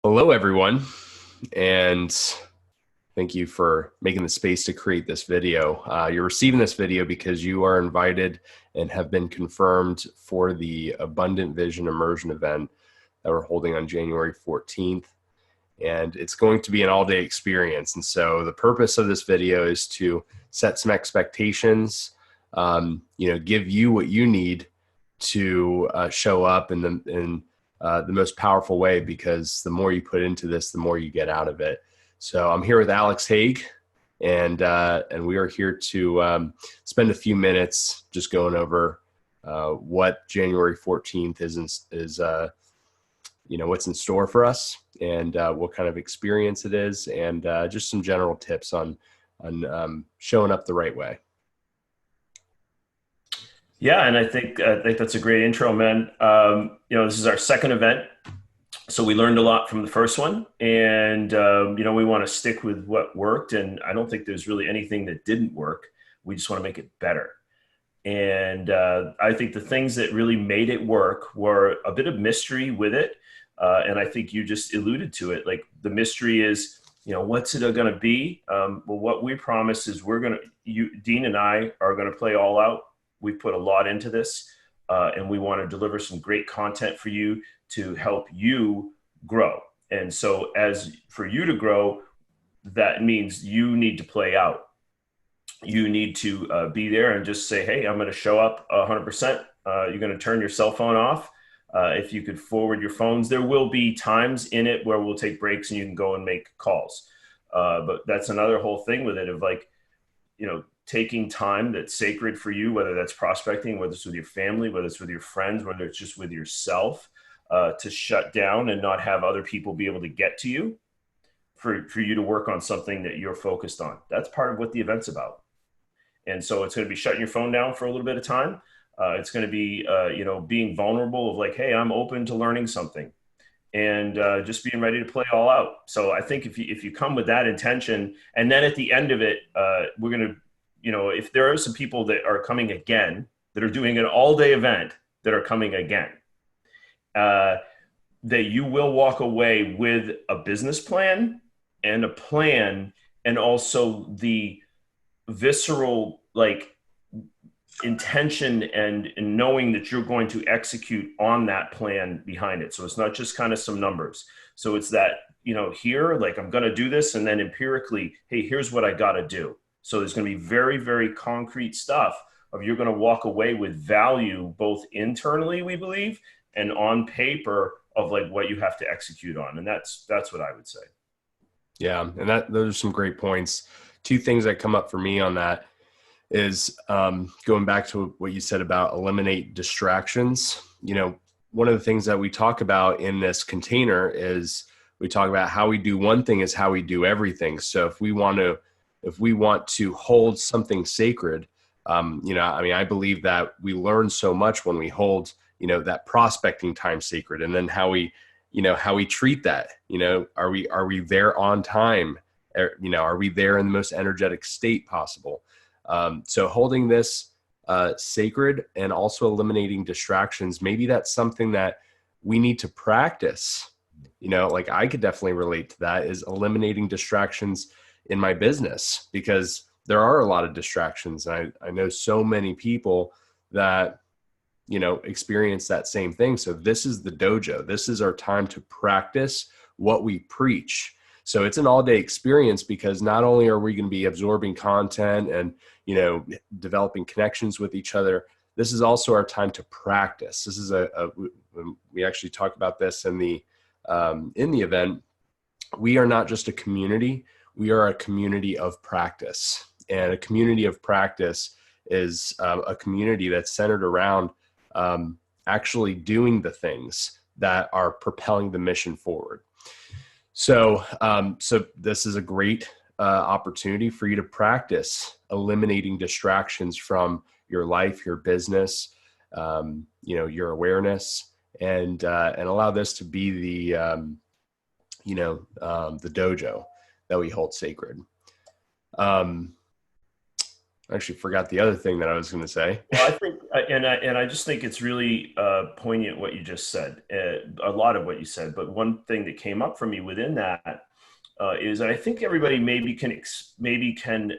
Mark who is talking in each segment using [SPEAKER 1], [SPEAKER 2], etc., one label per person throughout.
[SPEAKER 1] Hello, everyone, and thank you for making the space to create this video. You're receiving this video because you are invited and have been confirmed for the Abundant Vision Immersion event that we're holding on January 14th. And it's going to be an all-day experience. And so the purpose of this video is to set some expectations, give you what you need to show up in the most powerful way, because the more you put into this, the more you get out of it. So I'm here with Alex Haig, and we are here to spend a few minutes just going over what January 14th is what's in store for us, and what kind of experience it is, and just some general tips on showing up the right way.
[SPEAKER 2] Yeah, and I think that's a great intro, man. This is our second event, so we learned a lot from the first one, and we want to stick with what worked. And I don't think there's really anything that didn't work. We just want to make it better. And I think the things that really made it work were a bit of mystery with it, and I think you just alluded to it. Like, the mystery is, what's it going to be? Well, what we promise is Dean and I are going to play all out. We've put a lot into this, and we want to deliver some great content for you to help you grow. And so, as for you to grow, that means you need to play out. You need to be there and just say, hey, I'm going to show up 100%. You're going to turn your cell phone off. If you could forward your phones, there will be times in it where we'll take breaks and you can go and make calls. But that's another whole thing with it, of taking time that's sacred for you, whether that's prospecting, whether it's with your family, whether it's with your friends, whether it's just with yourself, to shut down and not have other people be able to get to you, for you to work on something that you're focused on. That's part of what the event's about. And so it's going to be shutting your phone down for a little bit of time. It's going to be, being vulnerable of like, hey, I'm open to learning something, and just being ready to play all out. So I think if you come with that intention, and then at the end of it, we're going to, if there are some people that are coming again, that are doing an all-day event, that are coming again, that you will walk away with a business plan and a plan, and also the visceral, intention and knowing that you're going to execute on that plan behind it. So it's not just kind of some numbers. So it's that, here, like, I'm going to do this, and then empirically, hey, here's what I got to do. So there's going to be very, very concrete stuff of, you're going to walk away with value, both internally, we believe, and on paper, of like what you have to execute on. And that's what I would say.
[SPEAKER 1] Yeah, and those are some great points. Two things that come up for me on that is going back to what you said about eliminate distractions. One of the things that we talk about in this container is, we talk about how we do one thing is how we do everything. So if we want to hold something sacred, I believe that we learn so much when we hold, that prospecting time sacred, and then how we treat that. Are we there on time? Are we there in the most energetic state possible? So holding this sacred, and also eliminating distractions, maybe that's something that we need to practice. I could definitely relate to that, is eliminating distractions in my business, because there are a lot of distractions. I know so many people that, experience that same thing. So this is the dojo. This is our time to practice what we preach. So it's an all-day experience, because not only are we going to be absorbing content and, developing connections with each other, this is also our time to practice. This is we actually talk about this in the event. We are not just a community. We are a community of practice. And a community of practice is a community that's centered around actually doing the things that are propelling the mission forward. So this is a great opportunity for you to practice eliminating distractions from your life, your business, your awareness, and allow this to be the dojo that we hold sacred. I actually forgot the other thing that I was going to say.
[SPEAKER 2] Well, And I just think it's really poignant what you just said, a lot of what you said. But one thing that came up for me within that is, and I think everybody maybe can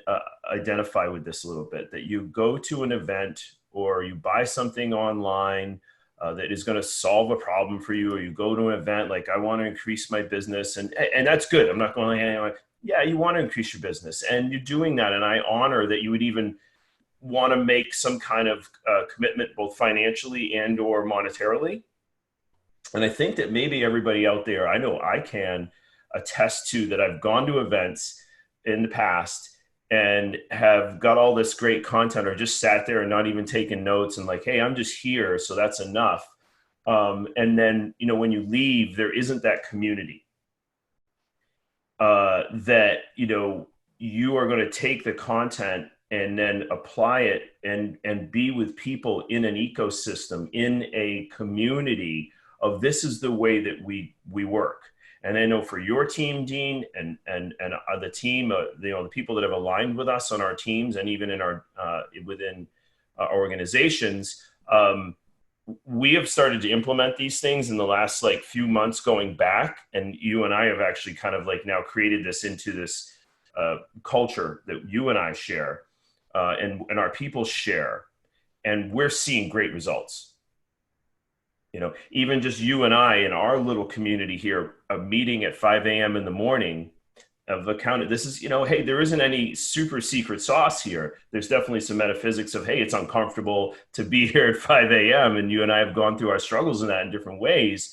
[SPEAKER 2] identify with this a little bit, that you go to an event or you buy something online that is going to solve a problem for you, or you go to an event like, I want to increase my business, and that's good. I'm not going like, yeah, you want to increase your business, and you're doing that, and I honor that you would even want to make some kind of commitment, both financially and or monetarily. And I think that maybe everybody out there, I know I can attest to that. I've gone to events in the past and have got all this great content, or just sat there and not even taken notes and like, hey, I'm just here, so that's enough. And then, when you leave, there isn't that community that, you are going to take the content and then apply it and be with people in an ecosystem, in a community of, this is the way that we work. And I know for your team, Dean, and the team, the people that have aligned with us on our teams, and even in our within our organizations, we have started to implement these things in the last like few months going back. And you and I have actually kind of like now created this into this culture that you and I share, and our people share, and we're seeing great results. Even just you and I in our little community here, a meeting at 5 a.m. in the morning of the county. This is, hey, there isn't any super secret sauce here. There's definitely some metaphysics of, hey, it's uncomfortable to be here at 5 a.m. And you and I have gone through our struggles in that in different ways.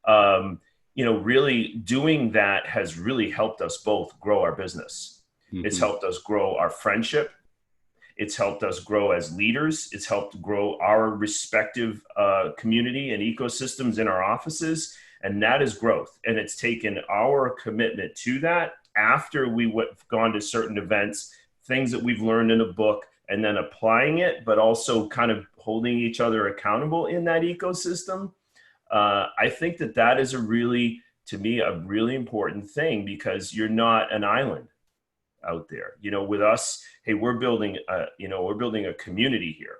[SPEAKER 2] Really doing that has really helped us both grow our business. Mm-hmm. It's helped us grow our friendship. It's helped us grow as leaders. It's helped grow our respective community and ecosystems in our offices. And that is growth. And it's taken our commitment to that after we've gone to certain events, things that we've learned in a book, and then applying it, but also kind of holding each other accountable in that ecosystem. I think that is to me, a really important thing, because you're not an island out there. With us, hey, we're building a community here.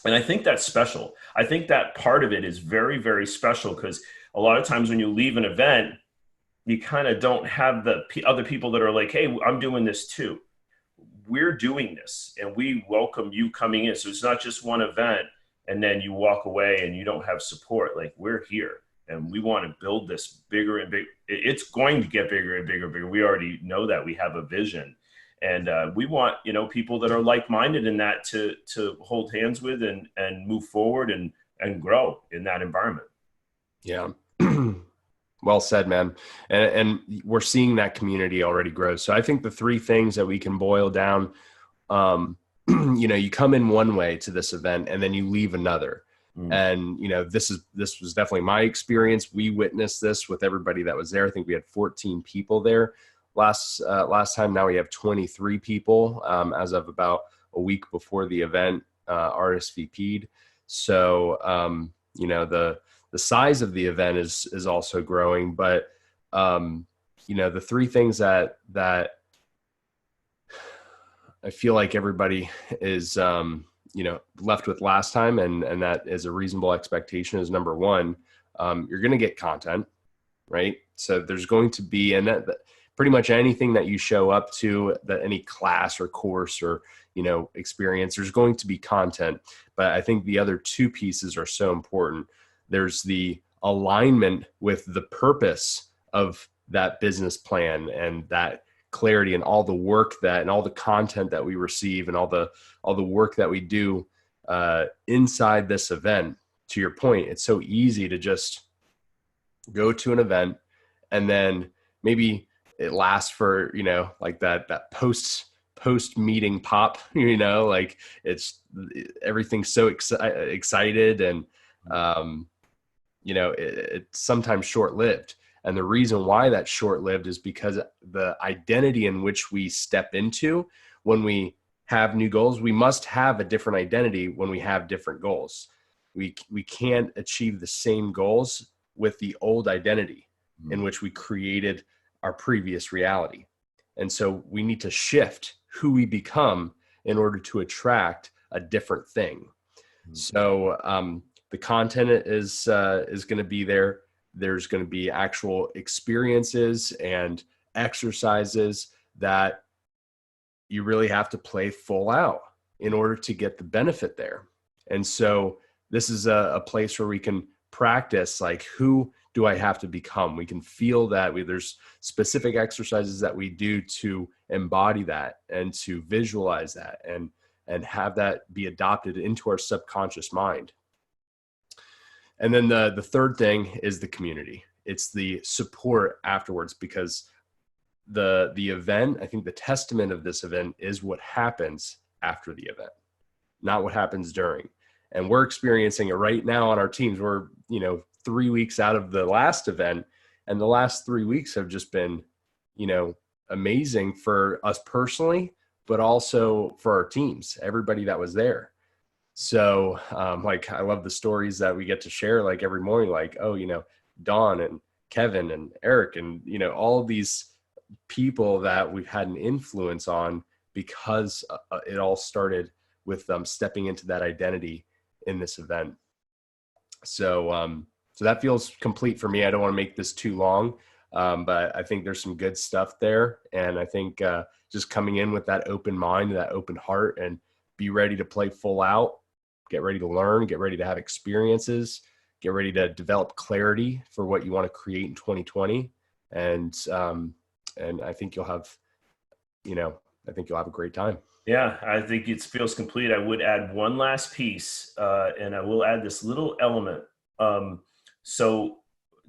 [SPEAKER 2] And I think that's special. I think that part of it is very, very special, because a lot of times when you leave an event, you kind of don't have the other people that are like, hey, I'm doing this too. We're doing this, and we welcome you coming in. So it's not just one event and then you walk away and you don't have support. Like, we're here and we want to build this bigger and bigger. It's going to get bigger and bigger and bigger. We already know that. We have a vision. And we want, people that are like-minded in that to hold hands with and move forward and grow in that environment.
[SPEAKER 1] Yeah. Well said, man. And we're seeing that community already grow. So I think the three things that we can boil down, you come in one way to this event and then you leave another. And, this was definitely my experience. We witnessed this with everybody that was there. I think we had 14 people there last time. Now we have 23 people as of about a week before the event RSVP'd. So, the size of the event is also growing, but the three things that I feel like everybody is left with last time, and that is a reasonable expectation, is number one, you're going to get content, right? So there's going to be, and that pretty much anything that you show up to, that any class or course or experience, there's going to be content. But I think the other two pieces are so important. There's the alignment with the purpose of that business plan, and that clarity, and all the work and all the content that we receive, and all the work that we do inside this event. To your point, it's so easy to just go to an event and then maybe it lasts for, like that post meeting pop, like everything's so excited, and it's sometimes short-lived. And the reason why that's short-lived is because the identity in which we step into when we have new goals, we must have a different identity when we have different goals. We can't achieve the same goals with the old identity in which we created our previous reality. And so we need to shift who we become in order to attract a different thing. So the content is going to be there. There's going to be actual experiences and exercises that you really have to play full out in order to get the benefit there. And so this is a place where we can practice, like, who do I have to become? We can feel that. There's specific exercises that we do to embody that and to visualize that and have that be adopted into our subconscious mind. And then the third thing is the community. It's the support afterwards, because the event, I think the testament of this event is what happens after the event, not what happens during. And we're experiencing it right now on our teams. We're, 3 weeks out of the last event, and the last 3 weeks have just been, amazing for us personally, but also for our teams, everybody that was there. So, I love the stories that we get to share, like every morning, like, oh, Dawn and Kevin and Eric and, all of these people that we've had an influence on, because it all started with them stepping into that identity in this event. So, so that feels complete for me. I don't want to make this too long, but I think there's some good stuff there. And I think just coming in with that open mind, that open heart, and be ready to play full out, get ready to learn, get ready to have experiences, get ready to develop clarity for what you want to create in 2020. And I think you'll have, a great time.
[SPEAKER 2] Yeah, I think it feels complete. I would add one last piece, and I will add this little element. So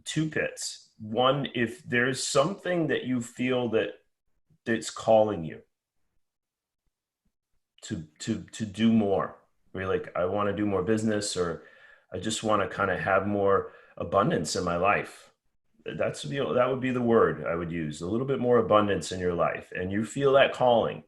[SPEAKER 2] 2 pits. One, if there's something that you feel that's calling you to do more, where you're like, I want to do more business, or I just want to kind of have more abundance in my life. That would be the word I would use. A little bit more abundance in your life, and you feel that calling.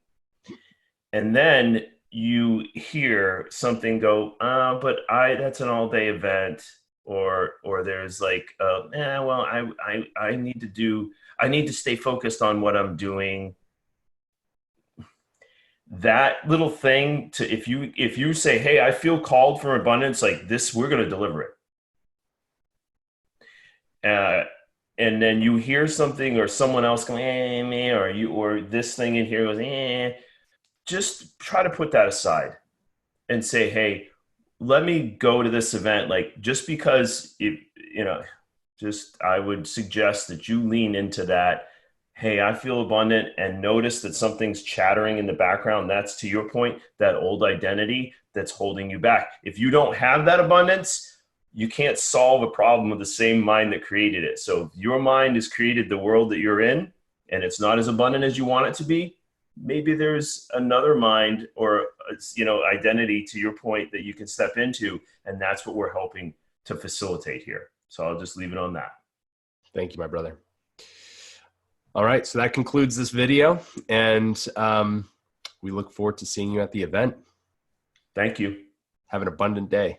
[SPEAKER 2] And then you hear something go, but that's an all-day event, or there's like, I need to stay focused on what I'm doing. That little thing, if you say, hey, I feel called for abundance, like this, we're going to deliver it. And then you hear something, or someone else going, or this thing in here goes, just try to put that aside and say, hey, let me go to this event. Like, just because I would suggest that you lean into that. Hey, I feel abundant, and notice that something's chattering in the background. That's, to your point, that old identity that's holding you back. If you don't have that abundance, you can't solve a problem with the same mind that created it. So if your mind has created the world that you're in, and it's not as abundant as you want it to be, maybe there's another mind or, identity, to your point, that you can step into. And that's what we're helping to facilitate here. So I'll just leave it on that.
[SPEAKER 1] Thank you, my brother. All right. So that concludes this video, and we look forward to seeing you at the event.
[SPEAKER 2] Thank you.
[SPEAKER 1] Have an abundant day.